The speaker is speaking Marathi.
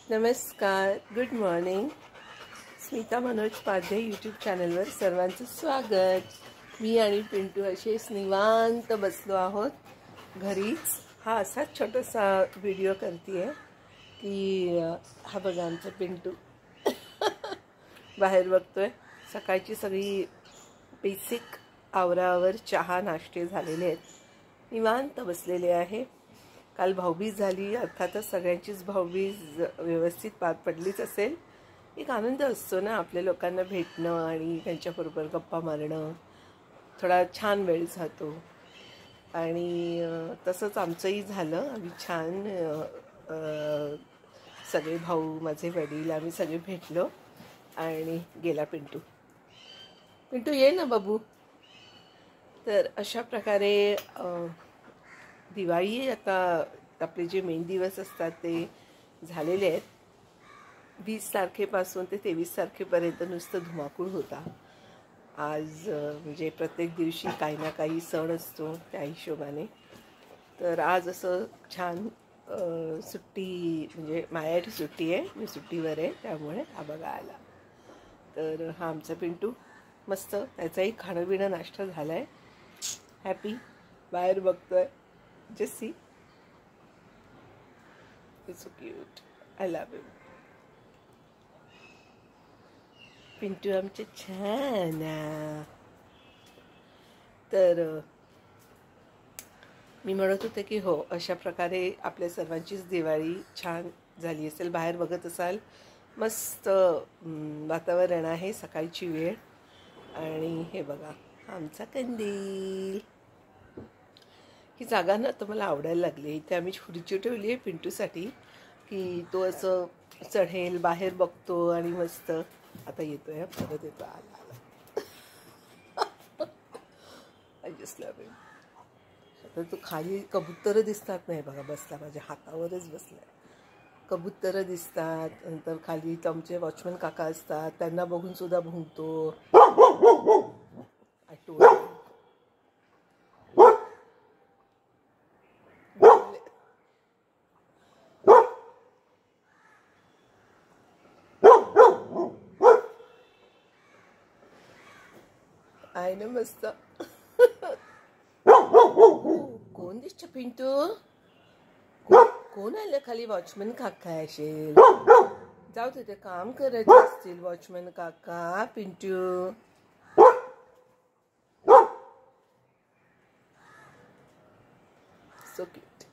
नमस्कार, good morning. Smita Manoj Padhye YouTube चॅनलवर सर्वांचं स्वागत. मी आणि पिंटू असेच निवांत बसलो आहोत घरीच. हा असाच छोटासा व्हिडिओ करते आहे की हा बघा आमचा पिंटू बाहेर बघतोय. सकाळची सगळी बेसिक आवरावर चहा नाश्ते झालेले आहेत. निवांत बसलेले आहे. काल भाऊबीज झाली, अर्थातच सगळ्यांचीच भाऊबीज व्यवस्थित पार पडलीच असेल. एक आनंद असतो ना आपल्या लोकांना भेटणं आणि त्यांच्याबरोबर गप्पा मारणं. थोडा छान वेळ जातो आणि तसंच आमचंही झालं. आम्ही छान सगळे भाऊ, माझे वडील, आम्ही सगळे भेटलो आणि गेला पिंटू. पिंटू ये ना बाबू. तर अशा प्रकारे दिवाळी आता आपले जे मेन दिवस असतात ते झालेले आहेत. 20 तारखेपासून ते 23 तारखेपर्यंत नुसतं धुमाकूळ होता. आज म्हणजे प्रत्येक दिवशी काही ना काही सण असतो त्या हिशोबाने. तर आज असं छान सुट्टी, म्हणजे माझ्यासाठी सुट्टी आहे, मी सुट्टीवर आहे, त्यामुळे हा बघा आला. तर हा आमचा पिंटू मस्त, त्याचाही खाणं पिणं नाश्ता झाला आहे. हॅपी बाहेर बघतोय. Just see. It's so cute. I love him. Pintu आमचे छान. तर मी म्हणत होते की हो, अशा प्रकारे आपल्या सर्वांचीच दिवाळी छान झाली असेल. बाहेर बघत असाल, मस्त वातावरण आहे, सकाळची वेळ. आणि हे बघा आमचा कंदील. ही जागा ना तर मला आवडायला लागली. इथे आम्ही खुर्ची ठेवली आहे पिंटूसाठी की तो असं चढेल, बाहेर बघतो आणि मस्त. आता येतोय, परत येतो. आला आय जस्ट लव्ह हिम. आता तो खाली कबूतर दिसतात नाही बघा, बसला माझ्या हातावरच बसलाय. कबूतर दिसतात. नंतर खाली आमचे वॉचमन काका असतात, त्यांना बघून सुद्धा भुंकतो. आहे ना मस्त. कोण दिसत पिंटू? कोण आलं खाली? वॉचमन काका असेल. जाऊ तिथे काम करत असतील वॉचमन काका. Pintu so cute.